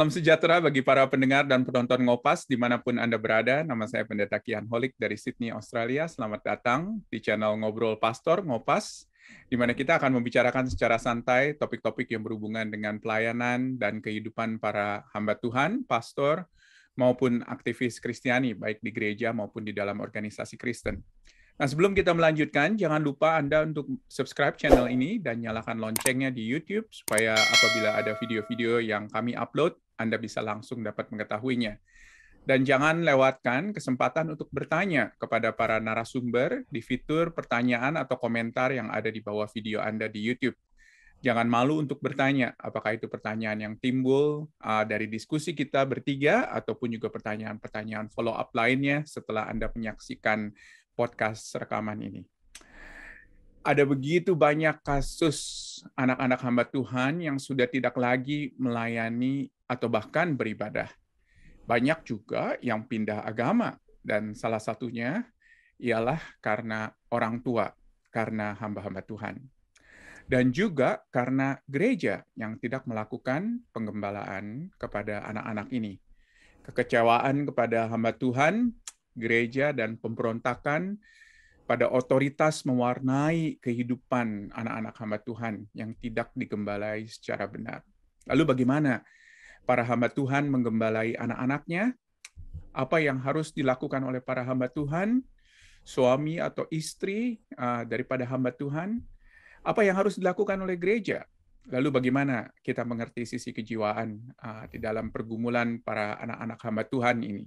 Salam sejahtera bagi para pendengar dan penonton Ngopas dimanapun Anda berada. Nama saya Pendeta Kian Holik dari Sydney, Australia. Selamat datang di channel Ngobrol Pastor, Ngopas, di mana kita akan membicarakan secara santai topik-topik yang berhubungan dengan pelayanan dan kehidupan para hamba Tuhan, pastor, maupun aktivis Kristiani, baik di gereja maupun di dalam organisasi Kristen. Nah, sebelum kita melanjutkan, jangan lupa Anda untuk subscribe channel ini dan nyalakan loncengnya di YouTube supaya apabila ada video-video yang kami upload, Anda bisa langsung dapat mengetahuinya. Dan jangan lewatkan kesempatan untuk bertanya kepada para narasumber di fitur pertanyaan atau komentar yang ada di bawah video Anda di YouTube. Jangan malu untuk bertanya, apakah itu pertanyaan yang timbul dari diskusi kita bertiga, ataupun juga pertanyaan-pertanyaan follow-up lainnya setelah Anda menyaksikan podcast rekaman ini. Ada begitu banyak kasus anak-anak hamba Tuhan yang sudah tidak lagi melayani atau bahkan beribadah. Banyak juga yang pindah agama, dan salah satunya ialah karena orang tua, karena hamba-hamba Tuhan. Dan juga karena gereja yang tidak melakukan penggembalaan kepada anak-anak ini. Kekecewaan kepada hamba Tuhan, gereja, dan pemberontakan pada otoritas mewarnai kehidupan anak-anak hamba Tuhan yang tidak digembalai secara benar. Lalu bagaimana para hamba Tuhan menggembalai anak-anaknya? Apa yang harus dilakukan oleh para hamba Tuhan, suami atau istri daripada hamba Tuhan? Apa yang harus dilakukan oleh gereja? Lalu bagaimana kita mengerti sisi kejiwaan di dalam pergumulan para anak-anak hamba Tuhan ini?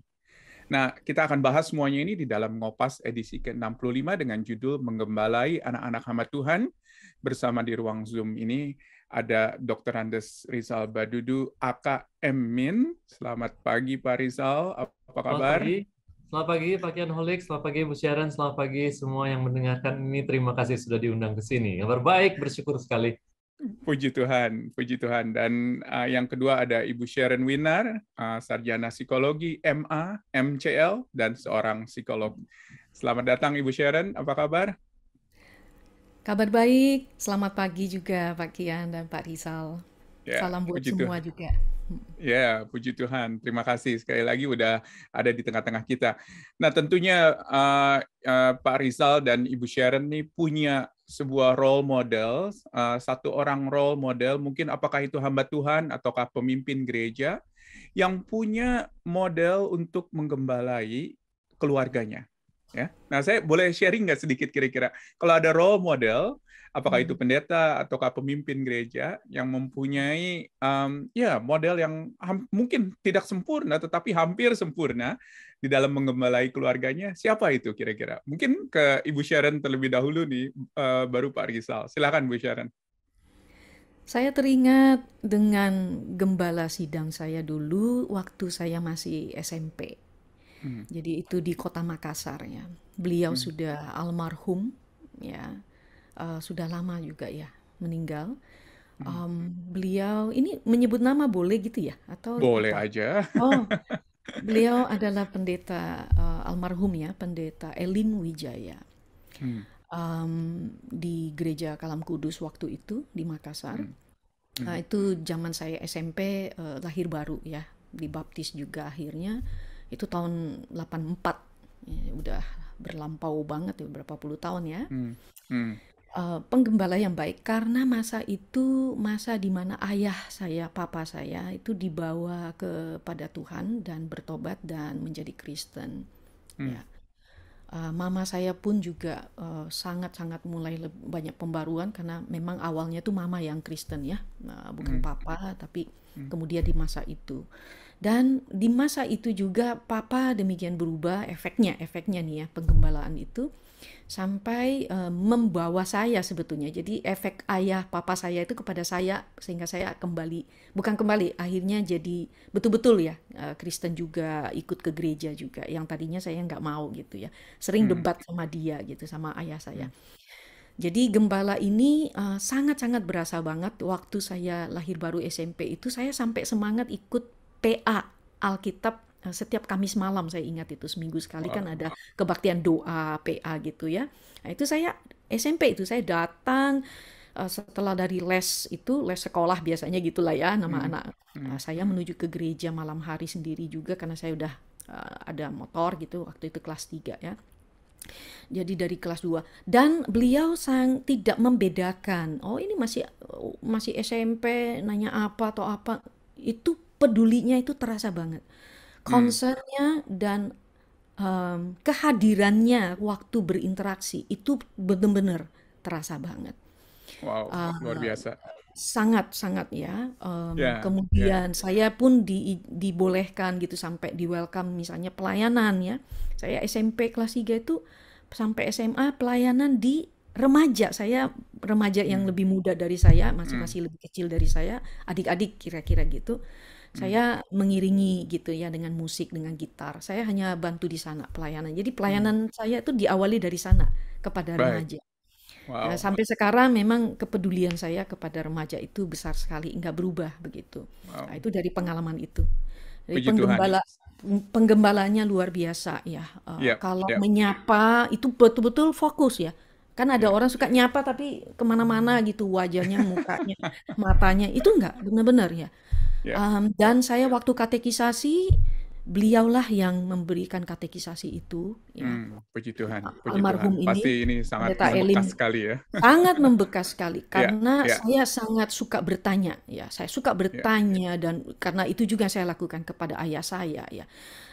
Nah, kita akan bahas semuanya ini di dalam Ngopas edisi ke-65 dengan judul Menggembalai Anak-anak Hamba Tuhan. Bersama di ruang Zoom ini ada Dr. Andes Rizal Badudu, AKM Min. Selamat pagi Pak Rizal, apa kabar? Selamat pagi Pak Kian Holik, selamat pagi Bu Sharon, selamat pagi semua yang mendengarkan ini. Terima kasih sudah diundang ke sini. Kabar baik, bersyukur sekali. Puji Tuhan, puji Tuhan. Dan yang kedua ada Ibu Sharon Winar, sarjana psikologi MA, MCL, dan seorang psikolog. Selamat datang Ibu Sharon, apa kabar? Kabar baik, selamat pagi juga Pak Kian dan Pak Rizal. Ya, Salam buat semua juga. Ya, puji Tuhan. Terima kasih sekali lagi udah ada di tengah-tengah kita. Nah, tentunya Pak Rizal dan Ibu Sharon nih punya sebuah role model, satu orang role model, mungkin apakah itu hamba Tuhan ataukah pemimpin gereja, yang punya model untuk menggembalai keluarganya. Ya. Nah, saya boleh sharing nggak sedikit kira-kira, kalau ada role model, apakah itu pendeta ataukah pemimpin gereja yang mempunyai model yang mungkin tidak sempurna, tetapi hampir sempurna di dalam menggembalai keluarganya, siapa itu kira-kira? Mungkin ke Ibu Sharon terlebih dahulu nih, baru Pak Rizal. Silakan Bu Sharon. Saya teringat dengan gembala sidang saya dulu waktu saya masih SMP. Jadi itu di Kota Makassar ya. Beliau sudah almarhum ya, sudah lama juga ya meninggal. Beliau ini menyebut nama boleh gitu ya atau boleh apa? Aja. Oh, beliau adalah pendeta almarhum ya, pendeta Elim Wijaya. Di gereja Kalam Kudus waktu itu di Makassar. Itu zaman saya SMP, lahir baru ya, dibaptis juga akhirnya. Itu tahun 84, ya, udah berlampau banget ya, berapa puluh tahun ya. Penggembala yang baik karena masa itu masa di mana ayah saya, papa saya itu dibawa kepada Tuhan dan bertobat dan menjadi Kristen. Ya. Mama saya pun juga sangat-sangat mulai banyak pembaruan karena memang awalnya tuh mama yang Kristen ya, bukan papa, tapi kemudian di masa itu. Dan di masa itu juga papa demikian berubah efeknya nih ya, penggembalaan itu sampai membawa saya sebetulnya. Jadi efek ayah papa saya itu kepada saya sehingga saya akhirnya jadi betul-betul ya Kristen juga, ikut ke gereja juga yang tadinya saya nggak mau gitu ya. Sering debat sama dia gitu, sama ayah saya. Jadi gembala ini sangat-sangat berasa banget waktu saya lahir baru SMP itu, saya sampai semangat ikut PA Alkitab setiap Kamis malam. Saya ingat itu seminggu sekali kan ada kebaktian doa PA gitu ya. Nah, itu saya SMP itu saya datang setelah dari les sekolah biasanya gitulah ya nama anak Saya menuju ke gereja malam hari sendiri juga karena saya udah ada motor gitu waktu itu kelas 3 ya. Jadi dari kelas 2 dan beliau tidak membedakan. Oh, ini masih SMP nanya apa atau apa. Itu pedulinya itu terasa banget. Concernnya dan kehadirannya waktu berinteraksi itu benar-benar terasa banget. Wow, luar biasa. Sangat-sangat ya. Ya, Kemudian saya pun dibolehkan gitu sampai di welcome misalnya pelayanan ya. Saya SMP kelas 3 itu sampai SMA pelayanan di remaja. Saya remaja yang lebih muda dari saya, masih lebih kecil dari saya, adik-adik kira-kira gitu. Saya mengiringi gitu ya dengan musik, dengan gitar. Saya hanya bantu di sana pelayanan. Jadi pelayanan saya itu diawali dari sana kepada baik. remaja. Wow. Sampai sekarang memang kepedulian saya kepada remaja itu besar sekali, nggak berubah begitu. Wow. Nah, itu dari pengalaman itu. Dari Puji Tuhan. penggembalanya luar biasa ya. Kalau Yep. menyapa itu betul-betul fokus ya. Kan ada orang suka nyapa tapi kemana-mana gitu wajahnya, mukanya, matanya. Itu enggak, benar-benar ya. Dan saya waktu katekisasi, beliaulah yang memberikan katekisasi itu. Ya. Puji Tuhan. Puji Almarhum Tuhan. ini, Pasti ini sangat Pendeta Elim, membekas sekali ya. sangat membekas sekali karena Ya. saya sangat suka bertanya ya. Saya suka bertanya dan karena itu juga saya lakukan kepada ayah saya ya.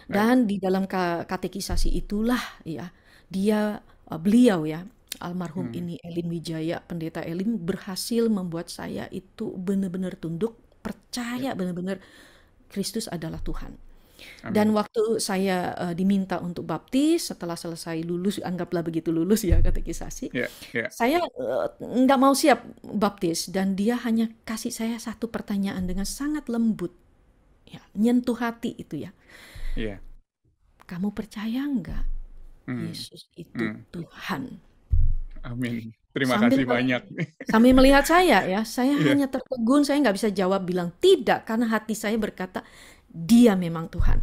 Dan di dalam katekisasi itulah ya beliau ya almarhum ini Elim Wijaya, Pendeta Elim berhasil membuat saya itu benar-benar tunduk, percaya benar-benar Kristus adalah Tuhan. Amin. Dan waktu saya diminta untuk baptis setelah selesai lulus, anggaplah begitu lulus ya katekisasi, saya nggak mau siap baptis dan dia hanya kasih saya satu pertanyaan dengan sangat lembut, ya, nyentuh hati itu ya. Kamu percaya nggak Yesus itu Tuhan? Amin. Terima kasih banyak. Sambil melihat saya ya, saya hanya tertegun, saya nggak bisa jawab bilang tidak karena hati saya berkata dia memang Tuhan.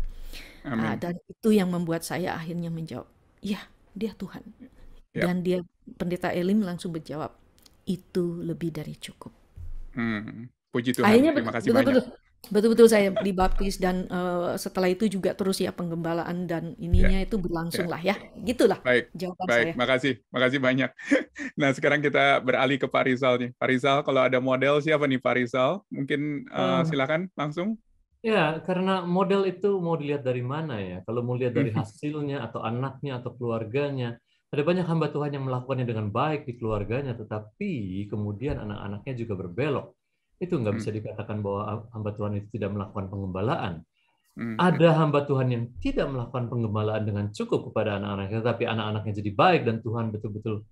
Dan itu yang membuat saya akhirnya menjawab, ya dia Tuhan. Dan dia Pendeta Elim langsung menjawab, itu lebih dari cukup. Puji Tuhan, akhirnya terima kasih banyak. Betul-betul saya dibaptis dan setelah itu juga terus ya penggembalaan dan ininya itu berlangsung lah ya. Gitulah jawaban saya. Makasih banyak. Nah sekarang kita beralih ke Pak Rizal nih. Pak Rizal, kalau ada model siapa nih Pak Rizal? Mungkin silakan langsung. Ya, karena model itu mau dilihat dari mana ya? Kalau mau lihat dari hasilnya atau anaknya atau keluarganya, ada banyak hamba Tuhan yang melakukannya dengan baik di keluarganya, tetapi kemudian anak-anaknya juga berbelok. Itu nggak bisa dikatakan bahwa hamba Tuhan itu tidak melakukan penggembalaan. Ada hamba Tuhan yang tidak melakukan penggembalaan dengan cukup kepada anak-anaknya, tetapi anak-anaknya jadi baik dan Tuhan betul-betul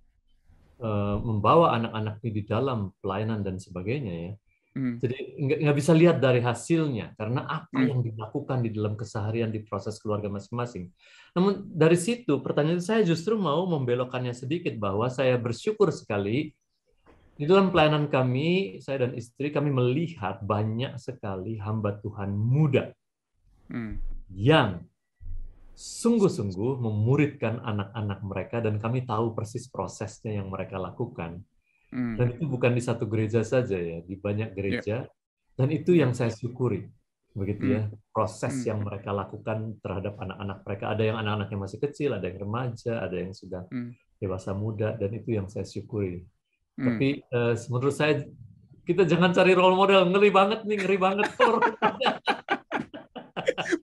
membawa anak-anaknya di dalam pelayanan dan sebagainya ya. Jadi nggak bisa lihat dari hasilnya karena apa yang dilakukan di dalam keseharian di proses keluarga masing-masing. Namun dari situ pertanyaan saya justru mau membelokkannya sedikit bahwa saya bersyukur sekali di dalam pelayanan kami, saya dan istri kami melihat banyak sekali hamba Tuhan muda yang sungguh-sungguh memuridkan anak-anak mereka dan kami tahu persis prosesnya yang mereka lakukan. Dan itu bukan di satu gereja saja ya, di banyak gereja. Dan itu yang saya syukuri, begitu ya, proses yang mereka lakukan terhadap anak-anak mereka. Ada yang anak-anaknya masih kecil, ada yang remaja, ada yang sudah dewasa muda, dan itu yang saya syukuri. Tapi menurut saya kita jangan cari role model, ngeri banget nih, ngeri banget.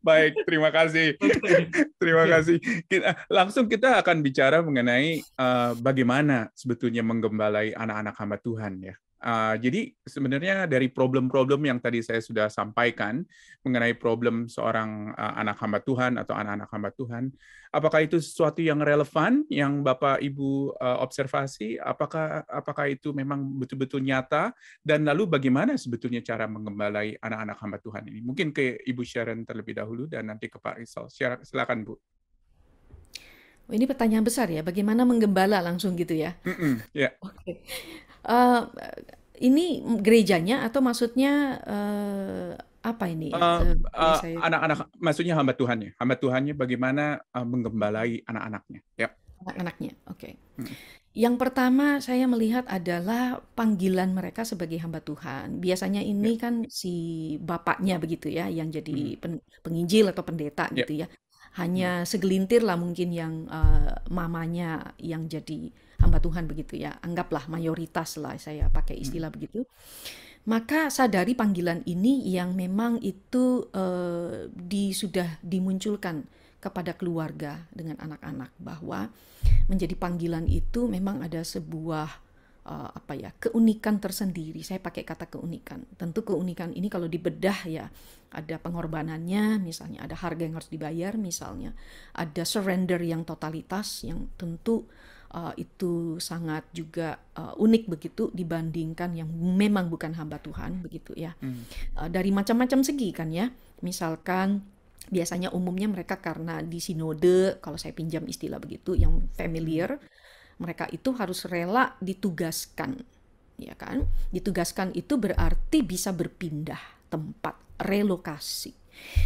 Baik, terima kasih. Terima kasih. Langsung kita akan bicara mengenai bagaimana sebetulnya menggembalai anak-anak hamba Tuhan ya. Jadi sebenarnya dari problem-problem yang tadi saya sudah sampaikan mengenai problem seorang anak hamba Tuhan atau anak-anak hamba Tuhan, apakah itu sesuatu yang relevan yang Bapak Ibu observasi? Apakah itu memang betul-betul nyata? Dan lalu bagaimana sebetulnya cara menggembalai anak-anak hamba Tuhan ini? Mungkin ke Ibu Sharon terlebih dahulu dan nanti ke Pak Rizal. Silakan Bu. Ini pertanyaan besar ya, bagaimana menggembala langsung gitu ya? Oke. Ini gerejanya atau maksudnya apa ini? Anak-anak, maksudnya hamba Tuhannya. Hamba Tuhannya bagaimana menggembalai anak-anaknya? Anak-anaknya, oke. Yang pertama saya melihat adalah panggilan mereka sebagai hamba Tuhan. Biasanya Ya. ini kan si bapaknya begitu ya, yang Hmm. jadi penginjil atau pendeta Ya. gitu ya. Hmm. Hanya segelintir lah mungkin yang mamanya yang jadi hamba Tuhan begitu ya. Anggaplah mayoritas lah, saya pakai Hmm. istilah begitu. Maka sadari panggilan ini yang memang itu sudah dimunculkan kepada keluarga dengan anak-anak, bahwa menjadi panggilan itu memang ada sebuah keunikan tersendiri. Saya pakai kata keunikan. Tentu keunikan ini kalau dibedah ya, ada pengorbanannya, misalnya ada harga yang harus dibayar, misalnya ada surrender yang totalitas, yang tentu itu sangat juga unik begitu dibandingkan yang memang bukan hamba Tuhan begitu ya. Hmm. Dari macam-macam segi kan ya. Misalkan biasanya umumnya mereka karena di sinode, kalau saya pinjam istilah begitu yang familiar, mereka itu harus rela ditugaskan, ya kan? Ditugaskan itu berarti bisa berpindah tempat, relokasi.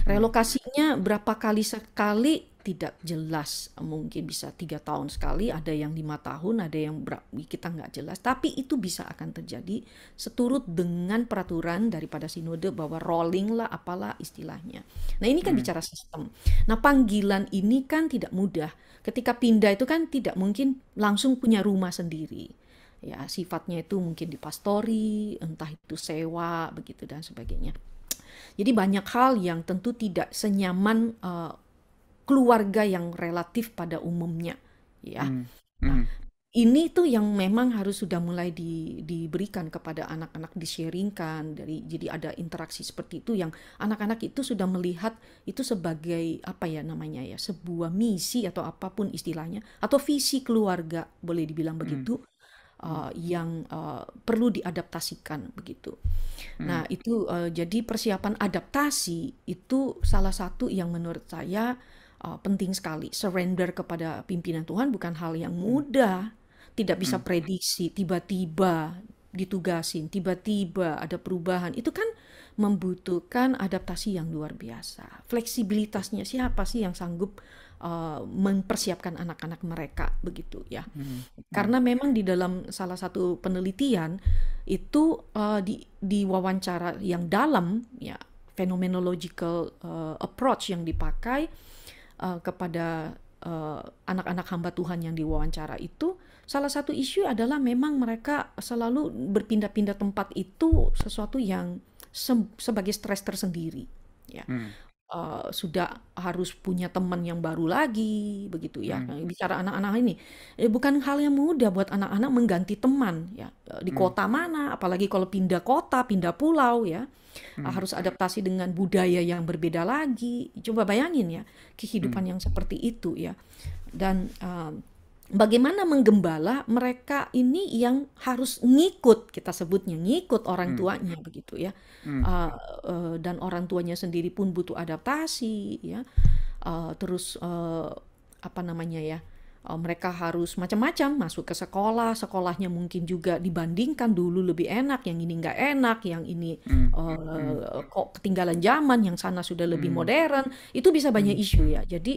Relokasinya berapa kali sekali tidak jelas, mungkin bisa 3 tahun sekali, ada yang 5 tahun, ada yang kita nggak jelas. Tapi itu bisa akan terjadi seturut dengan peraturan daripada sinode bahwa rolling lah apalah istilahnya. Nah ini kan bicara sistem. Nah panggilan ini kan tidak mudah. Ketika pindah itu kan tidak mungkin langsung punya rumah sendiri. Ya sifatnya itu mungkin dipastori, entah itu sewa begitu dan sebagainya. Jadi banyak hal yang tentu tidak senyaman keluarga yang relatif pada umumnya, ya. Nah, ini tuh yang memang harus sudah mulai diberikan kepada anak-anak, di-sharingkan jadi ada interaksi seperti itu yang anak-anak itu sudah melihat itu sebagai apa ya namanya ya, sebuah misi atau apapun istilahnya, atau visi keluarga boleh dibilang begitu, yang perlu diadaptasikan begitu. Nah, itu jadi persiapan adaptasi itu salah satu yang menurut saya penting sekali. Surrender kepada pimpinan Tuhan bukan hal yang mudah. Tidak bisa prediksi, tiba-tiba ditugasin, tiba-tiba ada perubahan. Itu kan membutuhkan adaptasi yang luar biasa. Fleksibilitasnya siapa sih yang sanggup mempersiapkan anak-anak mereka begitu ya. Karena memang di dalam salah satu penelitian itu di wawancara yang dalam ya, phenomenological approach yang dipakai kepada anak-anak hamba Tuhan yang diwawancara itu, salah satu isu adalah memang mereka selalu berpindah-pindah tempat itu sesuatu yang sebagai stres tersendiri ya. Sudah harus punya teman yang baru lagi begitu ya. Bicara anak-anak ini bukan hal yang mudah buat anak-anak mengganti teman ya, di kota mana, apalagi kalau pindah kota, pindah pulau ya. Harus adaptasi dengan budaya yang berbeda lagi. Coba bayangin ya kehidupan yang seperti itu ya. Dan bagaimana menggembala mereka ini yang harus ngikut, kita sebutnya ngikut orang tuanya begitu ya. Dan orang tuanya sendiri pun butuh adaptasi ya. Terus apa namanya ya, mereka harus macam-macam masuk ke sekolah, sekolahnya mungkin juga dibandingkan dulu lebih enak, yang ini nggak enak, yang ini kok ketinggalan zaman, yang sana sudah lebih modern. Itu bisa banyak isu ya. Jadi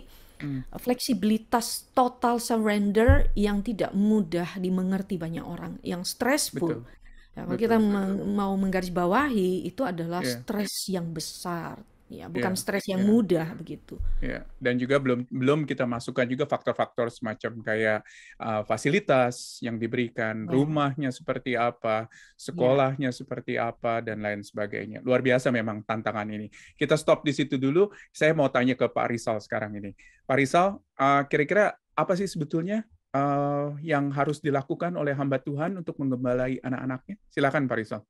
fleksibilitas total surrender yang tidak mudah dimengerti banyak orang, yang stressful. Ya, kalau kita mau menggarisbawahi itu adalah stres yang besar, ya, bukan stres yang mudah begitu. Ya, dan juga belum kita masukkan juga faktor-faktor semacam kayak fasilitas yang diberikan, rumahnya seperti apa, sekolahnya seperti apa, dan lain sebagainya. Luar biasa memang tantangan ini. Kita stop di situ dulu. Saya mau tanya ke Pak Rizal sekarang ini. Pak Rizal, kira-kira apa sih sebetulnya yang harus dilakukan oleh hamba Tuhan untuk menggembalai anak-anaknya? Silakan Pak Rizal.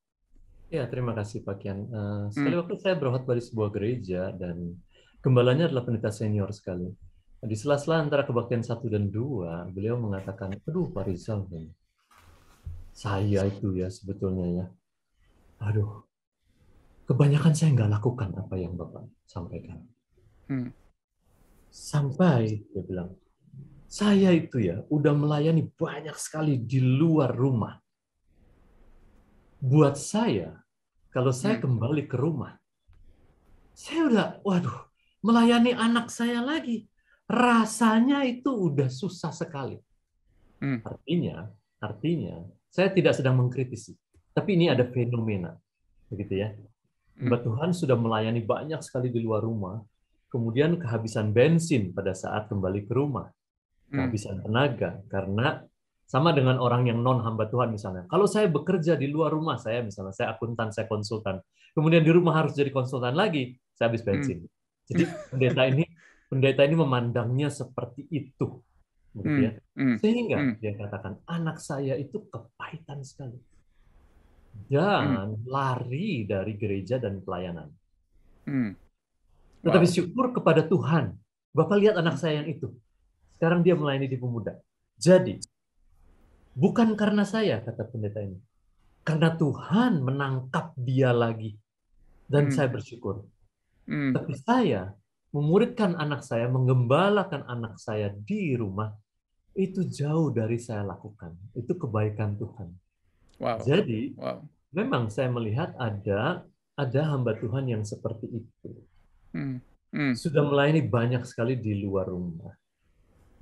Ya, terima kasih Pak Kian. Sekali waktu saya berkhotbah di sebuah gereja dan gembalanya adalah pendeta senior sekali. Di sela-sela antara kebaktian 1 dan 2, beliau mengatakan, aduh Pak Rizal, saya itu ya sebetulnya ya, aduh, kebanyakan saya nggak lakukan apa yang Bapak sampaikan. Sampai, dia bilang, saya itu ya udah melayani banyak sekali di luar rumah. Buat saya, kalau saya kembali ke rumah, saya udah, waduh, melayani anak saya lagi. Rasanya itu udah susah sekali. Hmm. Artinya, saya tidak sedang mengkritisi, tapi ini ada fenomena, begitu ya. Hamba Tuhan sudah melayani banyak sekali di luar rumah, kemudian kehabisan bensin pada saat kembali ke rumah, kehabisan tenaga, karena sama dengan orang yang non hamba Tuhan misalnya. Kalau saya bekerja di luar rumah, saya misalnya, saya akuntan, saya konsultan, kemudian di rumah harus jadi konsultan lagi, saya habis bensin. Jadi pendeta ini memandangnya seperti itu, begitu ya. Sehingga dia katakan, anak saya itu kepahitan sekali dan lari dari gereja dan pelayanan. Tetapi syukur kepada Tuhan, Bapak lihat anak saya yang itu. Sekarang dia melayani di pemuda. Jadi, bukan karena saya, kata pendeta ini. Karena Tuhan menangkap dia lagi. Dan saya bersyukur. Tapi saya memuridkan anak saya, menggembalakan anak saya di rumah, itu jauh dari saya lakukan. Itu kebaikan Tuhan. Jadi, memang saya melihat ada hamba Tuhan yang seperti itu. Sudah melayani banyak sekali di luar rumah.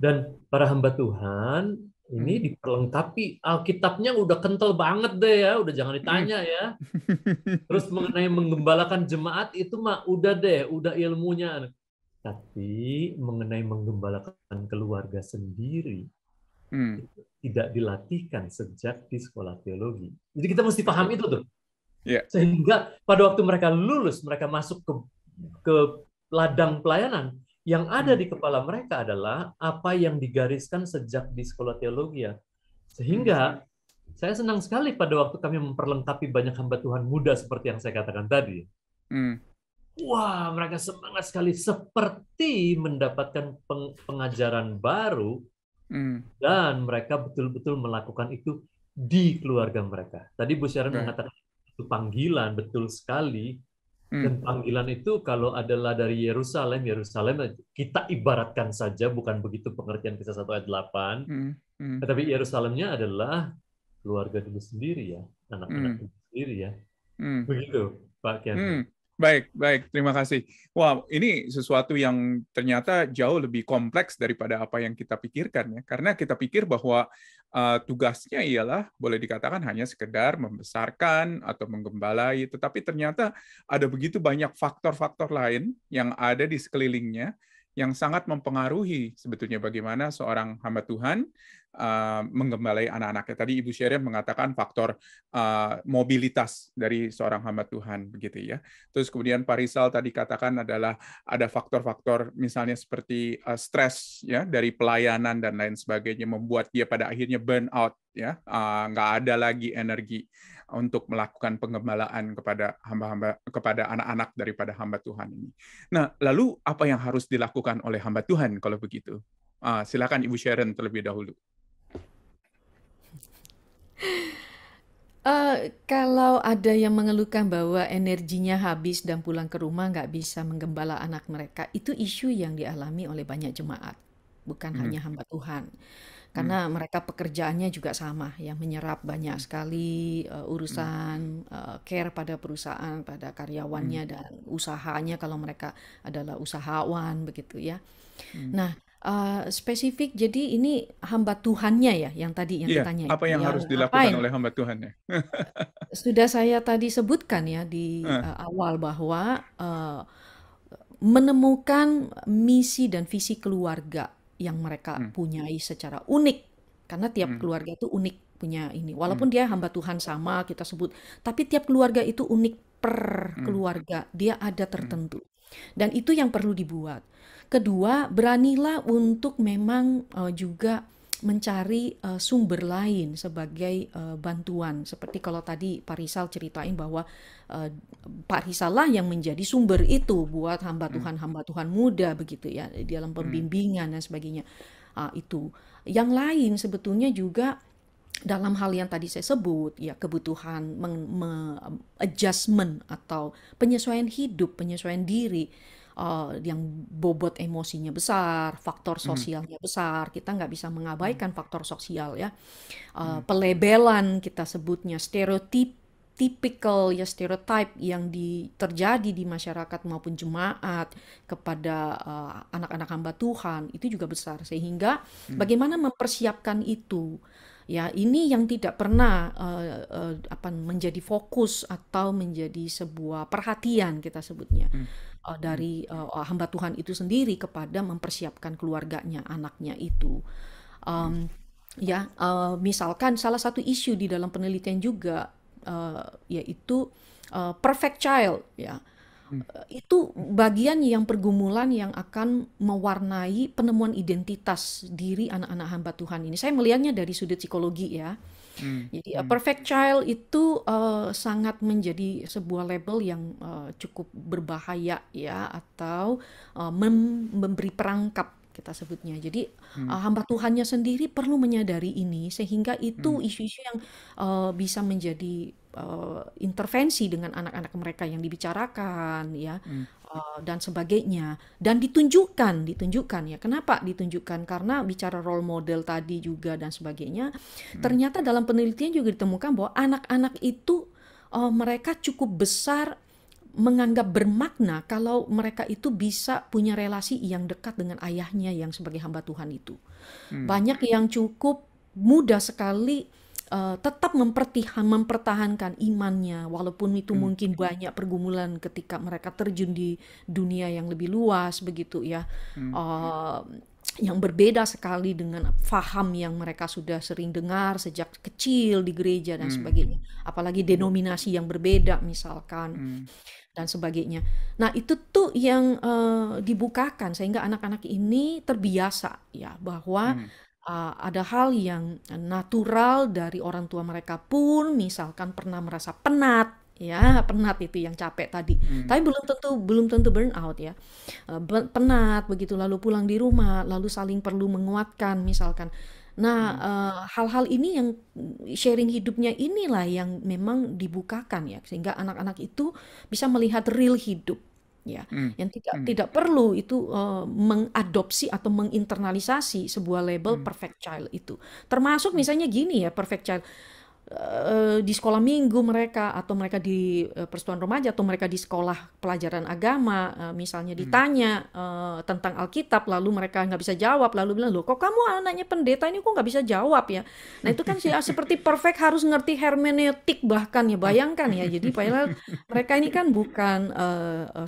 Dan para hamba Tuhan ini diperlengkapi, Alkitabnya udah kental banget deh ya, udah jangan ditanya ya. Terus mengenai menggembalakan jemaat itu mah udah deh, udah ilmunya. Tapi mengenai menggembalakan keluarga sendiri, itu tidak dilatihkan sejak di sekolah teologi. Jadi kita mesti paham itu tuh. Sehingga pada waktu mereka lulus, mereka masuk ke ladang pelayanan, yang ada di kepala mereka adalah apa yang digariskan sejak di sekolah teologi ya. Sehingga saya senang sekali pada waktu kami memperlengkapi banyak hamba Tuhan muda seperti yang saya katakan tadi. Wah, mereka semangat sekali seperti mendapatkan pengajaran baru dan mereka betul-betul melakukan itu di keluarga mereka. Tadi Bu Sharon mengatakan itu panggilan, betul sekali. Dan panggilan itu kalau adalah dari Yerusalem kita ibaratkan saja, bukan begitu pengertian Kisah 1 ayat 8. Tetapi Yerusalemnya adalah keluarga dulu sendiri ya, anak-anak dulu sendiri ya. Begitu, Pak Kian. Baik, terima kasih. Wah, ini sesuatu yang ternyata jauh lebih kompleks daripada apa yang kita pikirkan ya. Karena kita pikir bahwa tugasnya ialah boleh dikatakan hanya sekedar membesarkan atau menggembalai, tetapi ternyata ada begitu banyak faktor-faktor lain yang ada di sekelilingnya yang sangat mempengaruhi sebetulnya bagaimana seorang hamba Tuhan menggembalai anak-anaknya. Tadi Ibu Sharon mengatakan faktor mobilitas dari seorang hamba Tuhan, begitu ya. Terus kemudian Pak Rizal tadi katakan adalah ada faktor-faktor misalnya seperti stres ya dari pelayanan dan lain sebagainya, membuat dia pada akhirnya burn out ya, nggak ada lagi energi untuk melakukan penggembalaan kepada anak-anak daripada hamba Tuhan ini. Nah, lalu apa yang harus dilakukan oleh hamba Tuhan kalau begitu? Silakan Ibu Sharon terlebih dahulu. Kalau ada yang mengeluhkan bahwa energinya habis dan pulang ke rumah nggak bisa menggembala anak mereka, itu isu yang dialami oleh banyak jemaat, bukan hanya hamba Tuhan. Karena mereka pekerjaannya juga sama, yang menyerap banyak sekali urusan care pada perusahaan, pada karyawannya dan usahanya kalau mereka adalah usahawan begitu ya. Nah, spesifik jadi ini hamba Tuhannya ya yang tadi yang ditanya. Apa yang Ya, harus dilakukan oleh hamba Tuhannya? Sudah saya tadi sebutkan ya di awal bahwa menemukan misi dan visi keluarga yang mereka punyai secara unik, karena tiap keluarga itu unik punya ini. Walaupun dia hamba Tuhan sama kita sebut, tapi tiap keluarga itu unik per keluarga, dia ada tertentu. Dan itu yang perlu dibuat. Kedua, beranilah untuk memang juga mencari sumber lain sebagai bantuan. Seperti kalau tadi Pak Rizal ceritain bahwa Pak Rizal lah yang menjadi sumber itu buat hamba Tuhan muda begitu ya, di dalam pembimbingan dan sebagainya. Itu. Yang lain sebetulnya juga dalam hal yang tadi saya sebut, ya kebutuhan adjustment atau penyesuaian hidup, penyesuaian diri, yang bobot emosinya besar, faktor sosialnya besar, kita nggak bisa mengabaikan faktor sosial ya. Pelebelan kita sebutnya, stereotip tipikal ya stereotype yang terjadi di masyarakat maupun jemaat kepada anak-anak hamba Tuhan itu juga besar, sehingga bagaimana mempersiapkan itu ya, ini yang tidak pernah menjadi fokus atau menjadi sebuah perhatian kita sebutnya dari hamba Tuhan itu sendiri kepada mempersiapkan keluarganya, anaknya itu. Misalkan salah satu isu di dalam penelitian juga yaitu perfect child ya. Itu bagian yang pergumulan yang akan mewarnai penemuan identitas diri anak-anak hamba Tuhan ini. Saya melihatnya dari sudut psikologi ya. Jadi perfect child itu sangat menjadi sebuah label yang cukup berbahaya ya, atau memberi perangkap kita sebutnya. Jadi hamba Tuhannya sendiri perlu menyadari ini, sehingga itu isu-isu yang bisa menjadi intervensi dengan anak-anak mereka yang dibicarakan ya, dan sebagainya, dan ditunjukkan ya. Kenapa ditunjukkan? Karena bicara role model tadi juga dan sebagainya. Ternyata dalam penelitian juga ditemukan bahwa anak-anak itu mereka cukup besar menganggap bermakna kalau mereka itu bisa punya relasi yang dekat dengan ayahnya yang sebagai hamba Tuhan itu. Banyak yang cukup mudah sekali tetap mempertahankan imannya, walaupun itu mungkin banyak pergumulan ketika mereka terjun di dunia yang lebih luas begitu ya, yang berbeda sekali dengan faham yang mereka sudah sering dengar sejak kecil di gereja dan sebagainya, apalagi denominasi yang berbeda misalkan dan sebagainya. Nah itu tuh yang dibukakan sehingga anak-anak ini terbiasa ya bahwa ada hal yang natural dari orang tua mereka pun, misalkan pernah merasa penat ya, penat itu yang capek tadi, tapi belum tentu burnout ya, penat begitu, lalu pulang di rumah lalu saling perlu menguatkan misalkan. Nah hal-hal ini yang sharing hidupnya inilah yang memang dibukakan ya, sehingga anak-anak itu bisa melihat real hidup ya, yang tidak perlu itu mengadopsi atau menginternalisasi sebuah label perfect child itu. Termasuk misalnya gini ya, perfect child di sekolah minggu mereka, atau mereka di persekutuan remaja, atau mereka di sekolah pelajaran agama, misalnya ditanya tentang Alkitab, lalu mereka nggak bisa jawab, lalu bilang, loh kok kamu anaknya pendeta ini kok nggak bisa jawab ya. Nah itu kan seperti perfect harus ngerti hermeneutik bahkan ya, bayangkan ya. Jadi padahal mereka ini kan bukan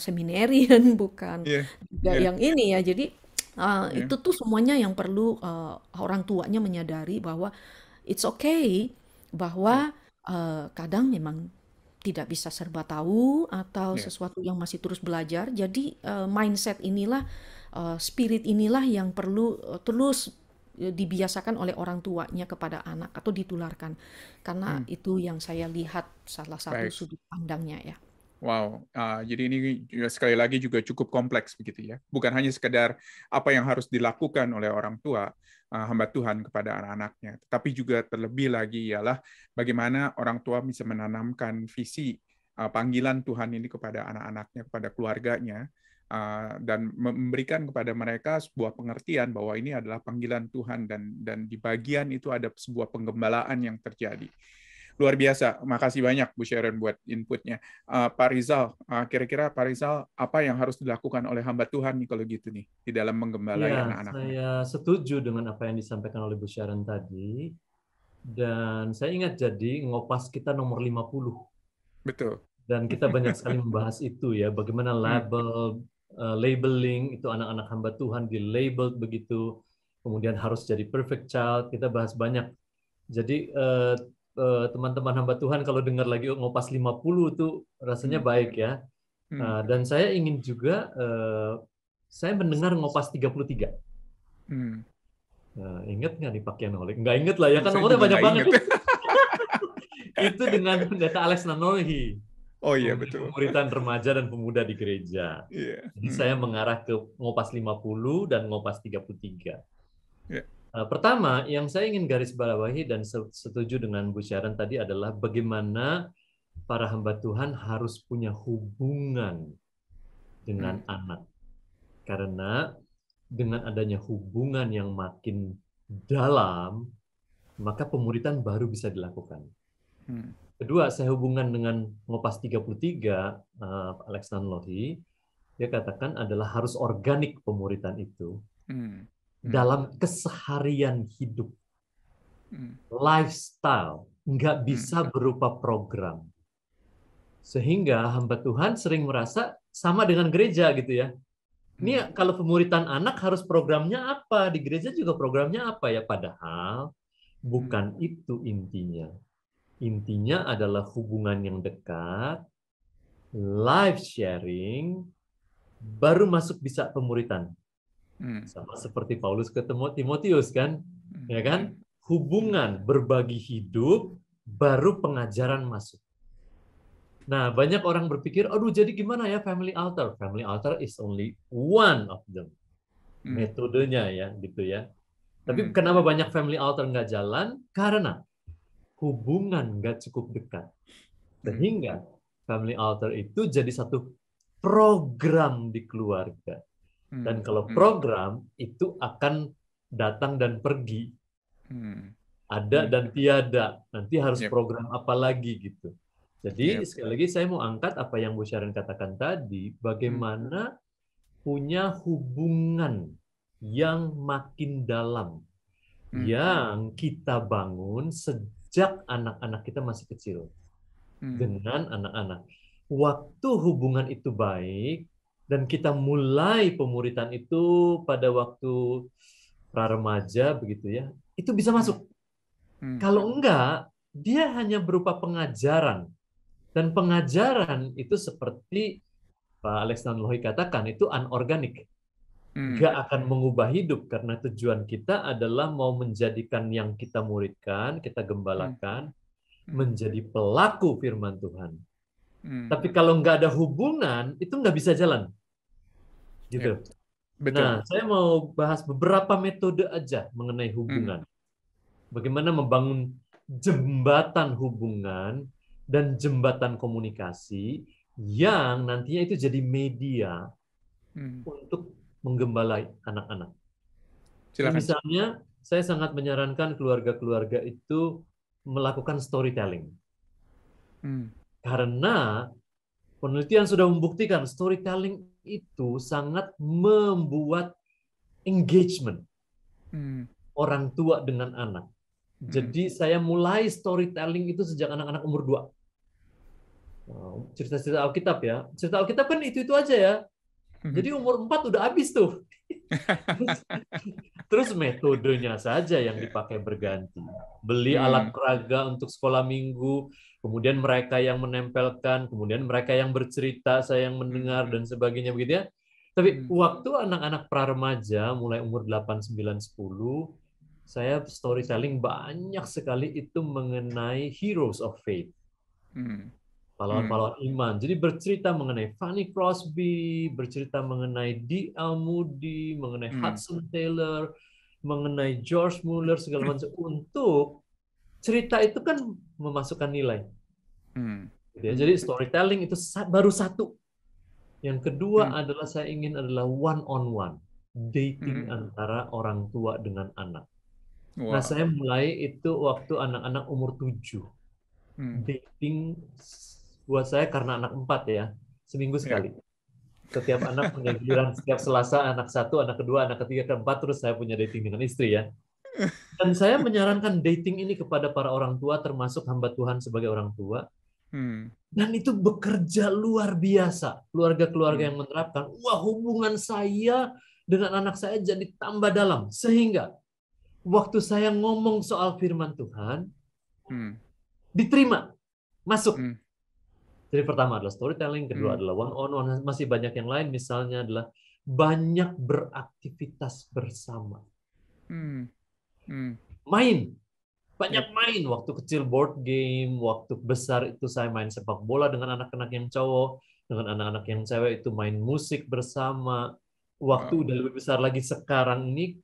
seminarian, bukan juga yang ini ya. Jadi itu tuh semuanya yang perlu orang tuanya menyadari bahwa it's okay, bahwa kadang memang tidak bisa serba tahu atau sesuatu yang masih terus belajar. Jadi mindset inilah, spirit inilah yang perlu terus dibiasakan oleh orang tuanya kepada anak atau ditularkan. Karena itu yang saya lihat salah satu sudut pandangnya ya. Wow, jadi ini sekali lagi juga cukup kompleks begitu ya. Bukan hanya sekedar apa yang harus dilakukan oleh orang tua, hamba Tuhan kepada anak-anaknya, tetapi juga terlebih lagi ialah bagaimana orang tua bisa menanamkan visi panggilan Tuhan ini kepada anak-anaknya, kepada keluarganya, dan memberikan kepada mereka sebuah pengertian bahwa ini adalah panggilan Tuhan, dan di bagian itu ada sebuah penggembalaan yang terjadi. Luar biasa, makasih banyak Bu Sharon buat inputnya. Pak Rizal, kira-kira Pak Rizal, apa yang harus dilakukan oleh hamba Tuhan nih kalau gitu nih, di dalam menggembalai anak-anaknya? Saya setuju dengan apa yang disampaikan oleh Bu Sharon tadi, dan saya ingat jadi ngopas kita nomor 50. Betul. Dan kita banyak sekali membahas itu ya, bagaimana labeling itu anak-anak hamba Tuhan di-labeled begitu, kemudian harus jadi perfect child, kita bahas banyak. Jadi teman-teman hamba Tuhan kalau dengar lagi ngopas 50 itu rasanya baik ya. Dan saya ingin juga saya mendengar ngopas 33. Ingat nggak nih Pak Kianolik? Nggak inget lah ya, kan nomornya banyak banget. Itu dengan pendeta Alex Nanlohi. Oh iya betul. Pemuritan remaja dan pemuda di gereja. Jadi saya mengarah ke ngopas 50 dan ngopas 33. Pertama, yang saya ingin garis bawahi dan setuju dengan Bu Sharon tadi adalah bagaimana para hamba Tuhan harus punya hubungan dengan anak. Karena dengan adanya hubungan yang makin dalam, maka pemuritan baru bisa dilakukan. Kedua, saya hubungan dengan Ngopas 33, Alex Nanlohi, dia katakan adalah harus organik pemuritan itu dalam keseharian hidup, lifestyle, nggak bisa berupa program. Sehingga hamba Tuhan sering merasa sama dengan gereja gitu ya. Ini kalau pemuritan anak harus programnya apa? Di gereja juga programnya apa ya? Padahal bukan itu intinya. Intinya adalah hubungan yang dekat, life sharing, baru masuk bisa pemuritan. Sama seperti Paulus ke Timotius kan? Ya kan? Hubungan berbagi hidup, baru pengajaran masuk. Nah, banyak orang berpikir, aduh jadi gimana ya family altar? Family altar is only one of them. Metodenya ya, gitu ya. Tapi kenapa banyak family altar nggak jalan? Karena hubungan nggak cukup dekat. Sehingga family altar itu jadi satu program di keluarga. Dan kalau program, itu akan datang dan pergi. Ada dan tiada. Nanti harus program apa lagi gitu. Jadi sekali lagi saya mau angkat apa yang Bu Sharon katakan tadi, bagaimana punya hubungan yang makin dalam, yang kita bangun sejak anak-anak kita masih kecil dengan anak-anak. Waktu hubungan itu baik dan kita mulai pemuritan itu pada waktu pra-remaja begitu ya, itu bisa masuk. Kalau enggak, dia hanya berupa pengajaran. Dan pengajaran itu seperti Pak Alex Nanlohi katakan, itu anorganik. Nggak akan mengubah hidup, karena tujuan kita adalah mau menjadikan yang kita muridkan, kita gembalakan, menjadi pelaku firman Tuhan. Tapi kalau nggak ada hubungan, itu nggak bisa jalan. Gitu. Betul. Nah, saya mau bahas beberapa metode aja mengenai hubungan. Bagaimana membangun jembatan hubungan dan jembatan komunikasi yang nantinya itu jadi media untuk menggembalai anak-anak. Misalnya, saya sangat menyarankan keluarga-keluarga itu melakukan storytelling. Karena penelitian sudah membuktikan storytelling itu sangat membuat engagement orang tua dengan anak. Jadi saya mulai storytelling itu sejak anak-anak umur 2. Cerita-cerita Alkitab ya. Cerita Alkitab kan itu aja ya. Jadi umur 4 udah habis tuh. Terus metodenya saja yang dipakai berganti. Beli alat peraga untuk sekolah minggu, kemudian mereka yang menempelkan, kemudian mereka yang bercerita, saya yang mendengar, dan sebagainya begitu ya. Tapi waktu anak-anak pra-remaja, mulai umur 8, 9, 10, saya storytelling banyak sekali itu mengenai heroes of faith. Pahlawan-pahlawan iman. Jadi bercerita mengenai Fanny Crosby, bercerita mengenai D.L. Moody, mengenai Hudson Taylor, mengenai George Mueller, segala macam. Untuk cerita itu kan memasukkan nilai. Jadi storytelling itu baru satu. Yang kedua adalah saya ingin adalah one-on-one. Dating antara orang tua dengan anak. Wow. Nah, saya mulai itu waktu anak-anak umur 7. Dating buat saya karena anak 4 ya, seminggu sekali. Setiap anak punya giliran, setiap Selasa anak 1, anak kedua, anak ketiga, keempat, terus saya punya dating dengan istri ya. Dan saya menyarankan dating ini kepada para orang tua, termasuk hamba Tuhan sebagai orang tua. Dan itu bekerja luar biasa. Keluarga-keluarga yang menerapkan, wah hubungan saya dengan anak saya jadi tambah dalam. Sehingga waktu saya ngomong soal firman Tuhan, diterima, masuk. Jadi pertama adalah storytelling, kedua adalah one-on-one, masih banyak yang lain, misalnya adalah banyak beraktivitas bersama. Main, banyak main. Waktu kecil board game, waktu besar itu saya main sepak bola dengan anak-anak yang cowok, dengan anak-anak yang cewek itu main musik bersama. Waktu udah lebih besar lagi sekarang ini,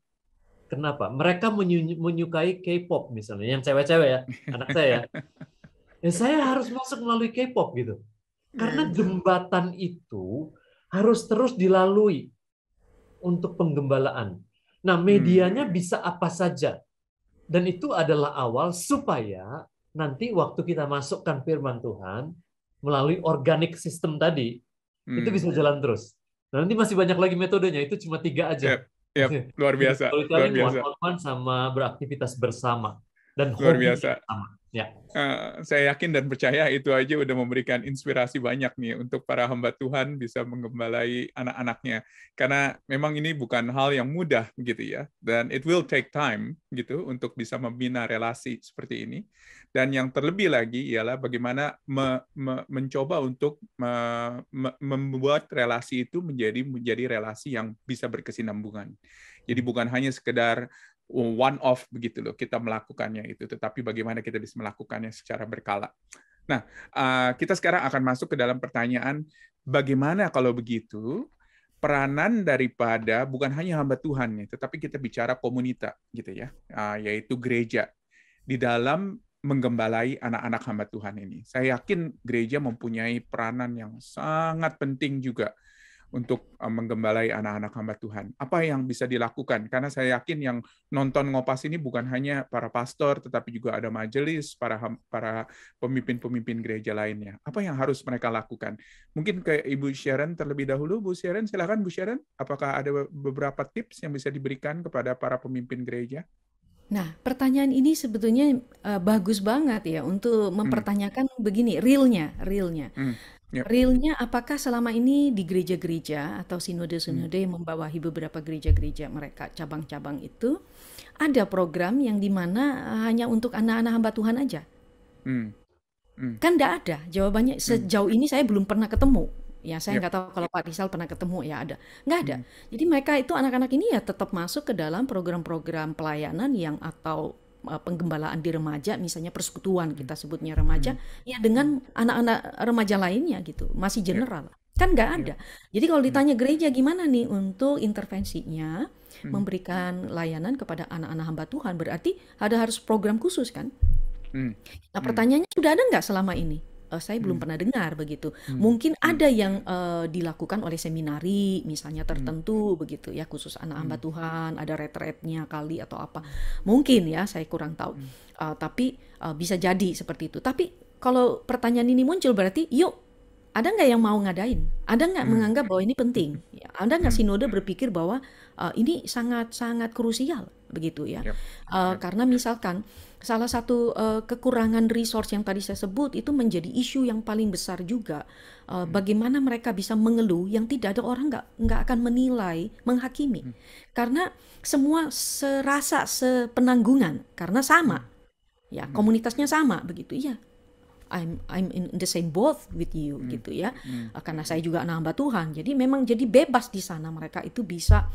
kenapa? Mereka menyukai K-pop misalnya, yang cewek-cewek ya, anak saya. Saya harus masuk melalui K-pop gitu. Karena jembatan itu harus terus dilalui untuk penggembalaan. Nah, medianya bisa apa saja. Dan itu adalah awal supaya nanti waktu kita masukkan firman Tuhan melalui organic system tadi, itu bisa jalan terus. Nah, nanti masih banyak lagi metodenya, itu cuma 3 aja. Luar biasa, luar biasa. One-on-one sama beraktivitas bersama dan Luar hobi biasa. bersama. Ya. Saya yakin dan percaya itu aja udah memberikan inspirasi banyak nih untuk para hamba Tuhan bisa menggembalai anak-anaknya. Karena memang ini bukan hal yang mudah gitu ya. Dan it will take time gitu untuk bisa membina relasi seperti ini. Dan yang terlebih lagi ialah bagaimana mencoba untuk membuat relasi itu menjadi relasi yang bisa berkesinambungan. Jadi bukan hanya sekedar one off begitu loh kita melakukannya itu, tetapi bagaimana kita bisa melakukannya secara berkala. Nah, kita sekarang akan masuk ke dalam pertanyaan bagaimana kalau begitu peranan daripada bukan hanya hamba Tuhan nih, tetapi kita bicara komunitas gitu ya, yaitu gereja di dalam menggembalai anak-anak hamba Tuhan ini. Saya yakin gereja mempunyai peranan yang sangat penting juga untuk menggembalai anak-anak hamba Tuhan. Apa yang bisa dilakukan? Karena saya yakin yang nonton Ngopas ini bukan hanya para pastor, tetapi juga ada majelis, para pemimpin-pemimpin gereja lainnya. Apa yang harus mereka lakukan? Mungkin ke Ibu Sharon terlebih dahulu. Bu Sharon, silakan Bu Sharon. Apakah ada beberapa tips yang bisa diberikan kepada para pemimpin gereja? Nah, pertanyaan ini sebetulnya bagus banget ya untuk mempertanyakan begini, realnya. Realnya apakah selama ini di gereja-gereja atau sinode-sinode yang membawahi beberapa gereja-gereja mereka, cabang-cabang itu, ada program yang dimana hanya untuk anak-anak hamba Tuhan aja? Kan enggak ada. Jawabannya sejauh ini saya belum pernah ketemu. Ya, saya nggak tahu kalau Pak Rizal pernah ketemu, ya ada. Nggak ada. Jadi mereka itu anak-anak ini ya tetap masuk ke dalam program-program pelayanan yang atau penggembalaan di remaja, misalnya persekutuan kita sebutnya remaja, ya dengan anak-anak remaja lainnya gitu, masih general. Kan nggak ada. Jadi kalau ditanya gereja gimana nih untuk intervensinya, memberikan layanan kepada anak-anak hamba Tuhan, berarti harus program khusus kan? Nah pertanyaannya sudah ada nggak selama ini? Saya belum pernah dengar begitu. Mungkin ada yang dilakukan oleh seminari misalnya tertentu begitu ya, khusus anak hamba Tuhan, ada retretnya kali atau apa. Mungkin ya, saya kurang tahu. Tapi bisa jadi seperti itu. Tapi kalau pertanyaan ini muncul berarti yuk, ada nggak yang mau ngadain? Ada nggak menganggap bahwa ini penting? Ya, ada nggak sinode berpikir bahwa ini sangat-sangat krusial begitu ya? Karena misalkan salah satu kekurangan resource yang tadi saya sebut itu menjadi isu yang paling besar juga. Bagaimana mereka bisa mengeluh yang tidak ada orang nggak akan menilai, menghakimi. Karena semua serasa sepenanggungan karena sama. Ya, komunitasnya sama begitu ya. I'm in the same boat with you gitu ya. Karena saya juga anak hamba Tuhan. Jadi memang jadi bebas di sana, mereka itu bisa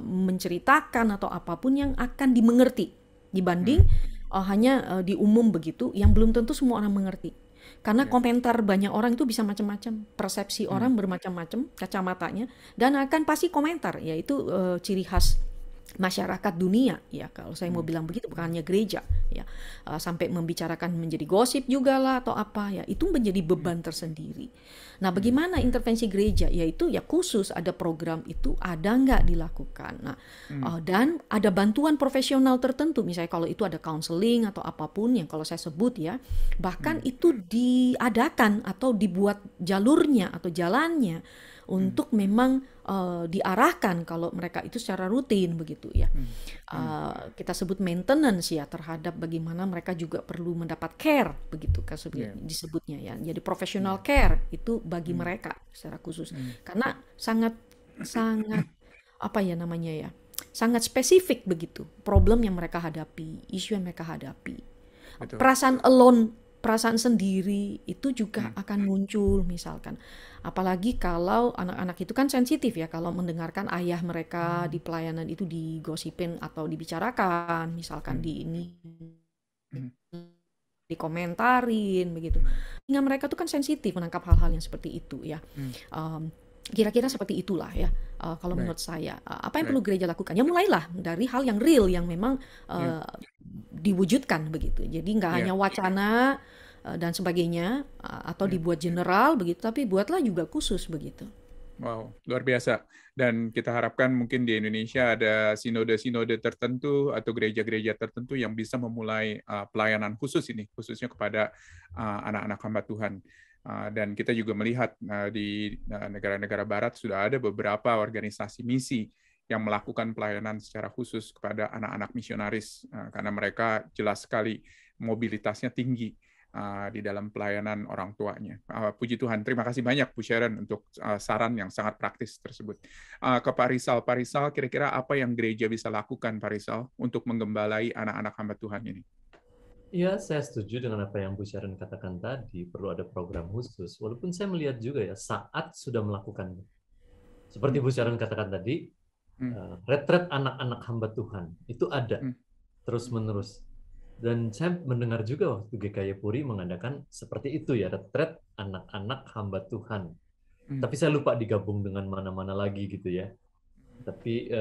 menceritakan atau apapun yang akan dimengerti dibanding hanya di umum begitu yang belum tentu semua orang mengerti. Karena komentar banyak orang itu bisa macam-macam, persepsi orang bermacam-macam kacamatanya, dan akan pasti komentar, yaitu ciri khas masyarakat dunia ya, kalau saya mau bilang begitu, bukan hanya gereja ya, sampai membicarakan menjadi gosip juga lah atau apa ya, itu menjadi beban tersendiri. Nah bagaimana intervensi gereja, yaitu ya khusus ada program itu ada nggak dilakukan. Nah dan ada bantuan profesional tertentu, misalnya kalau itu ada counseling atau apapun yang kalau saya sebut ya, bahkan itu diadakan atau dibuat jalurnya atau jalannya untuk memang diarahkan kalau mereka itu secara rutin begitu ya. Kita sebut maintenance ya, terhadap bagaimana mereka juga perlu mendapat care begitu kan disebutnya ya. Jadi professional care itu bagi mereka secara khusus. Karena sangat apa ya namanya ya, sangat spesifik begitu problem yang mereka hadapi, isu yang mereka hadapi. Betul. Perasaan alone, perasaan sendiri itu juga akan muncul misalkan. Apalagi kalau anak-anak itu kan sensitif ya, kalau mendengarkan ayah mereka di pelayanan itu digosipin atau dibicarakan, misalkan dikomentarin begitu. Hingga mereka tuh kan sensitif menangkap hal-hal yang seperti itu ya. Kira-kira seperti itulah ya, kalau menurut saya. Apa yang perlu gereja lakukan? Ya mulailah dari hal yang real, yang memang diwujudkan begitu. Jadi nggak hanya wacana dan sebagainya, atau dibuat general begitu, tapi buatlah juga khusus begitu. Wow, luar biasa. Dan kita harapkan mungkin di Indonesia ada sinode-sinode tertentu atau gereja-gereja tertentu yang bisa memulai pelayanan khusus ini, khususnya kepada anak-anak hamba Tuhan. Dan kita juga melihat di negara-negara barat sudah ada beberapa organisasi misi yang melakukan pelayanan secara khusus kepada anak-anak misionaris, karena mereka jelas sekali mobilitasnya tinggi di dalam pelayanan orang tuanya. Puji Tuhan, terima kasih banyak Bu Sharon untuk saran yang sangat praktis tersebut. Ke Pak Rizal, kira-kira apa yang gereja bisa lakukan, Pak Rizal, untuk menggembalai anak-anak hamba Tuhan ini? Ya, saya setuju dengan apa yang Bu Sharon katakan tadi, perlu ada program khusus. Walaupun saya melihat juga ya, saat sudah melakukannya. Seperti Bu Sharon katakan tadi, retret anak-anak hamba Tuhan, itu ada, terus-menerus. Dan saya mendengar juga waktu GKY Puri mengadakan seperti itu ya, retret anak-anak hamba Tuhan. Tapi saya lupa digabung dengan mana-mana lagi gitu ya. Tapi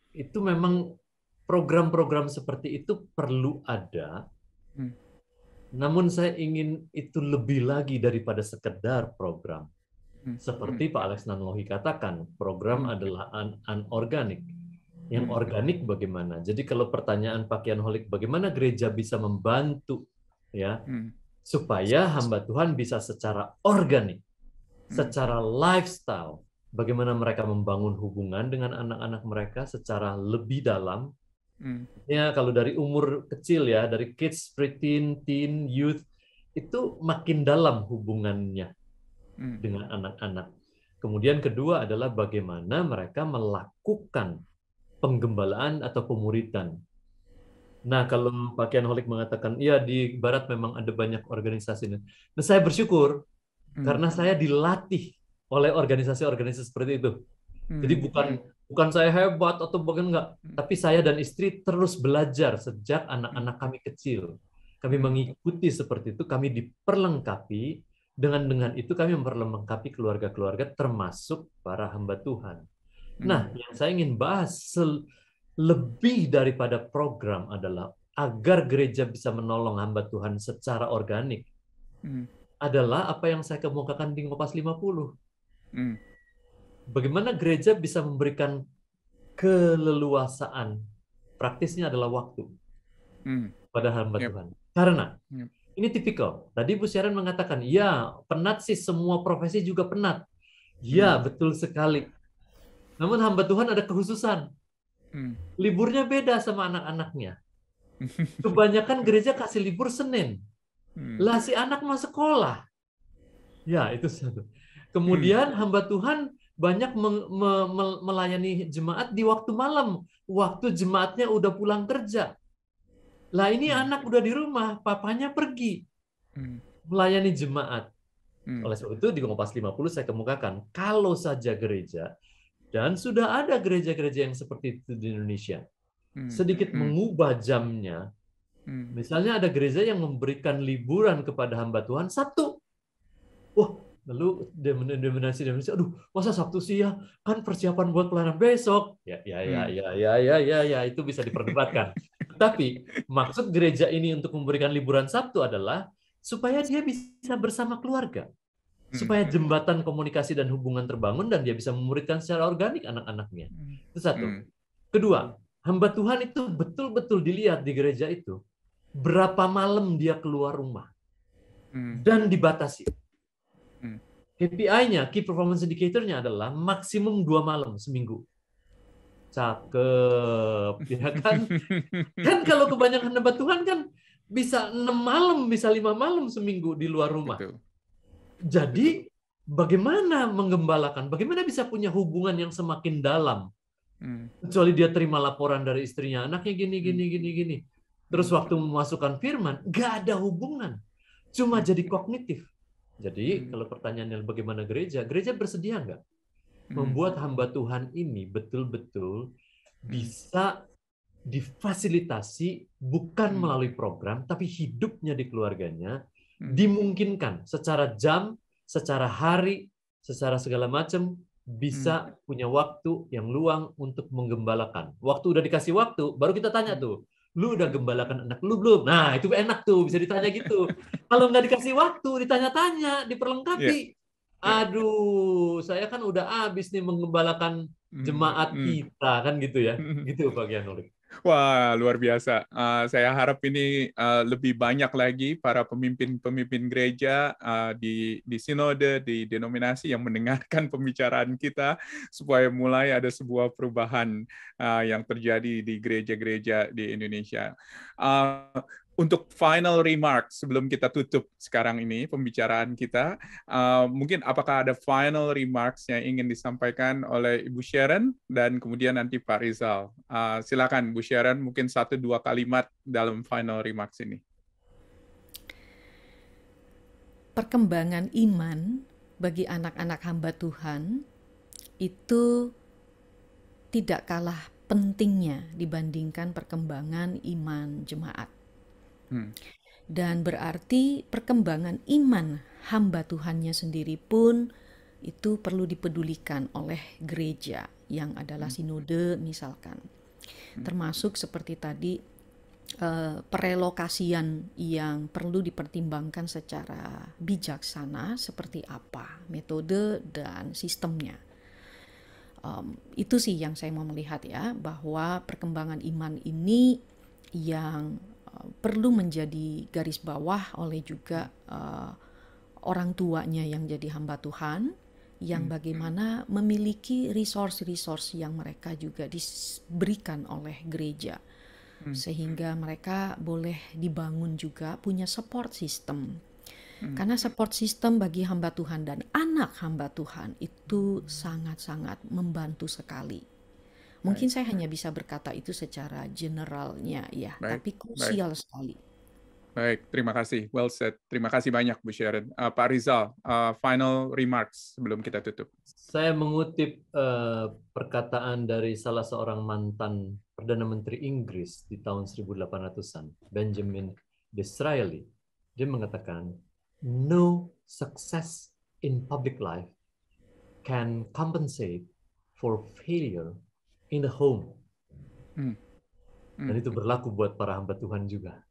itu memang program-program seperti itu perlu ada. Namun saya ingin itu lebih lagi daripada sekedar program. Seperti Pak Alex Nanlohi katakan, program adalah anorganik. Yang organik bagaimana? Jadi kalau pertanyaan Pak Kian Holik, bagaimana gereja bisa membantu ya supaya hamba Tuhan bisa secara organik, secara lifestyle, bagaimana mereka membangun hubungan dengan anak-anak mereka secara lebih dalam. Ya kalau dari umur kecil ya, dari kids, preteen, teen, youth, itu makin dalam hubungannya dengan anak-anak. Kemudian kedua adalah bagaimana mereka melakukan penggembalaan atau pemuridan. Nah, kalau Pak Kian Holik mengatakan, iya di Barat memang ada banyak organisasi. Nah, saya bersyukur karena saya dilatih oleh organisasi-organisasi seperti itu. Jadi bukan saya hebat atau bagian enggak, tapi saya dan istri terus belajar sejak anak-anak kami kecil. Kami mengikuti seperti itu, kami diperlengkapi. Dengan itu kami memperlengkapi keluarga-keluarga termasuk para hamba Tuhan. Nah, yang saya ingin bahas lebih daripada program adalah agar gereja bisa menolong hamba Tuhan secara organik adalah apa yang saya kemukakan di Ngopas 50. Bagaimana gereja bisa memberikan keleluasaan, praktisnya adalah waktu pada hamba Tuhan. Karena ini tipikal. Tadi Bu Sharon mengatakan, ya penat sih, semua profesi juga penat. Ya, betul sekali. Namun hamba Tuhan ada kekhususan. Liburnya beda sama anak-anaknya. Kebanyakan gereja kasih libur Senin. Lah si anak mau sekolah. Ya, itu satu. Kemudian hamba Tuhan banyak melayani jemaat di waktu malam. Waktu jemaatnya udah pulang kerja. Lah ini anak udah di rumah, papanya pergi. Melayani jemaat. Oleh sebab itu di Ngopas 50 saya kemukakan, kalau saja gereja, dan sudah ada gereja-gereja yang seperti itu di Indonesia, sedikit mengubah jamnya. Misalnya ada gereja yang memberikan liburan kepada hamba Tuhan Sabtu. Wah, lalu denominasi, aduh, masa Sabtu sih ya? Kan persiapan buat pelayanan besok. Ya, itu bisa diperdebatkan. Tapi maksud gereja ini untuk memberikan liburan Sabtu adalah supaya dia bisa bersama keluarga. Supaya jembatan komunikasi dan hubungan terbangun dan dia bisa memuridkan secara organik anak-anaknya. Itu satu. Kedua, hamba Tuhan itu betul-betul dilihat di gereja itu berapa malam dia keluar rumah dan dibatasi. KPI-nya, Key Performance Indicator-nya adalah maksimum 2 malam seminggu. Cakep, ya kan? Kan kalau kebanyakan hamba Tuhan kan bisa 6 malam, bisa 5 malam seminggu di luar rumah. Betul. Jadi bagaimana menggembalakan? Bagaimana bisa punya hubungan yang semakin dalam? Kecuali dia terima laporan dari istrinya, anaknya gini. Terus waktu memasukkan firman, nggak ada hubungan. Cuma jadi kognitif. Jadi kalau pertanyaannya bagaimana gereja? Gereja bersedia nggak membuat hamba Tuhan ini betul-betul bisa difasilitasi bukan melalui program, tapi hidupnya di keluarganya dimungkinkan secara jam, secara hari, secara segala macam bisa punya waktu yang luang untuk menggembalakan. Waktu udah dikasih waktu, baru kita tanya tuh, lu udah gembalakan anak lu belum? Nah, itu enak tuh, bisa ditanya gitu. Kalau nggak dikasih waktu, ditanya-tanya, diperlengkapi. Aduh, saya kan udah habis nih menggembalakan jemaat kita, kan gitu ya. Gitu Pak Kian Holik. Wah, luar biasa. Saya harap ini lebih banyak lagi para pemimpin-pemimpin gereja di sinode, di denominasi yang mendengarkan pembicaraan kita, supaya mulai ada sebuah perubahan yang terjadi di gereja-gereja di Indonesia. Untuk final remark sebelum kita tutup sekarang ini pembicaraan kita, mungkin apakah ada final remarks yang ingin disampaikan oleh Ibu Sharon dan kemudian nanti Pak Rizal. Silakan Bu Sharon, mungkin 1-2 kalimat dalam final remarks ini. Perkembangan iman bagi anak-anak hamba Tuhan itu tidak kalah pentingnya dibandingkan perkembangan iman jemaat. Dan berarti perkembangan iman hamba Tuhannya sendiri pun itu perlu dipedulikan oleh gereja yang adalah sinode misalkan. Termasuk seperti tadi perelokasian yang perlu dipertimbangkan secara bijaksana seperti apa metode dan sistemnya. Itu sih yang saya mau melihat ya, bahwa perkembangan iman ini yang perlu menjadi garis bawah oleh juga orang tuanya yang jadi hamba Tuhan, yang bagaimana memiliki resource-resource yang mereka juga diberikan oleh gereja, sehingga mereka boleh dibangun juga punya support system. Karena support system bagi hamba Tuhan dan anak hamba Tuhan itu sangat-sangat membantu sekali. Mungkin saya hanya bisa berkata itu secara generalnya ya, tapi krusial sekali. Baik, terima kasih. Well said. Terima kasih banyak Bu Sharon. Pak Rizal, final remarks sebelum kita tutup. Saya mengutip perkataan dari salah seorang mantan Perdana Menteri Inggris di tahun 1800-an, Benjamin Disraeli. Dia mengatakan, no success in public life can compensate for failure in the home. Dan itu berlaku buat para hamba Tuhan juga.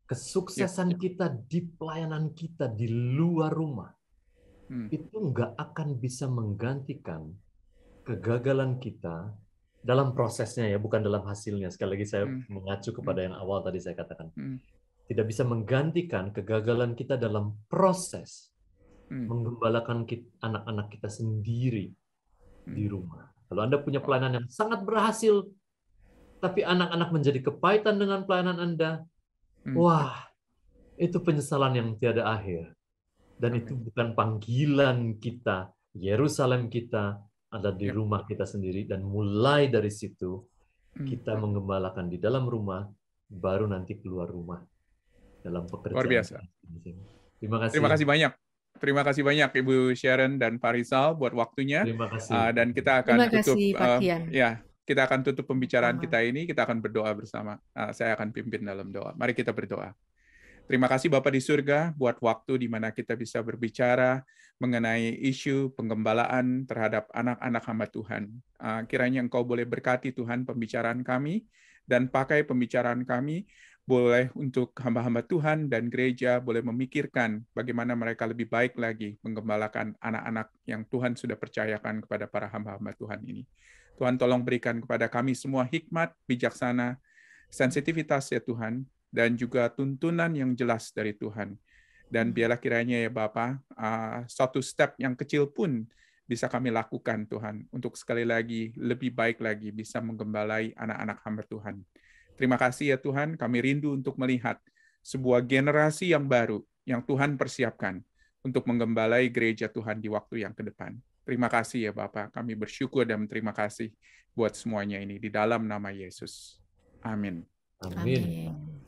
Kesuksesan kita di pelayanan kita di luar rumah itu nggak akan bisa menggantikan kegagalan kita dalam prosesnya ya, bukan dalam hasilnya. Sekali lagi saya mengacu kepada yang awal tadi saya katakan. Tidak bisa menggantikan kegagalan kita dalam proses menggembalakan anak-anak kita sendiri di rumah. Kalau Anda punya pelayanan yang sangat berhasil, tapi anak-anak menjadi kepahitan dengan pelayanan Anda, wah, itu penyesalan yang tiada akhir. Dan itu bukan panggilan kita. Yerusalem kita ada di rumah kita sendiri. Dan mulai dari situ, kita menggembalakan di dalam rumah, baru nanti keluar rumah dalam pekerjaan. Luar biasa. Terima kasih. Terima kasih banyak. Terima kasih banyak Ibu Sharon dan Pak Rizal buat waktunya. Terima kasih. Dan kita akan tutup. Pak Kian. Kita akan tutup pembicaraan kita ini. Kita akan berdoa bersama. Saya akan pimpin dalam doa. Mari kita berdoa. Terima kasih Bapa di surga buat waktu di mana kita bisa berbicara mengenai isu penggembalaan terhadap anak-anak hamba Tuhan. Kiranya Engkau boleh berkati Tuhan pembicaraan kami dan pakai pembicaraan kami boleh untuk hamba-hamba Tuhan dan gereja boleh memikirkan bagaimana mereka lebih baik lagi menggembalakan anak-anak yang Tuhan sudah percayakan kepada para hamba-hamba Tuhan ini. Tuhan tolong berikan kepada kami semua hikmat, bijaksana, sensitivitas ya Tuhan, dan juga tuntunan yang jelas dari Tuhan. Dan biarlah kiranya ya Bapa, suatu step yang kecil pun bisa kami lakukan Tuhan, untuk sekali lagi lebih baik lagi bisa menggembalai anak-anak hamba Tuhan. Terima kasih ya Tuhan, kami rindu untuk melihat sebuah generasi yang baru yang Tuhan persiapkan untuk menggembalai gereja Tuhan di waktu yang ke depan. Terima kasih ya Bapa, kami bersyukur dan terima kasih buat semuanya ini di dalam nama Yesus. Amin. Amin.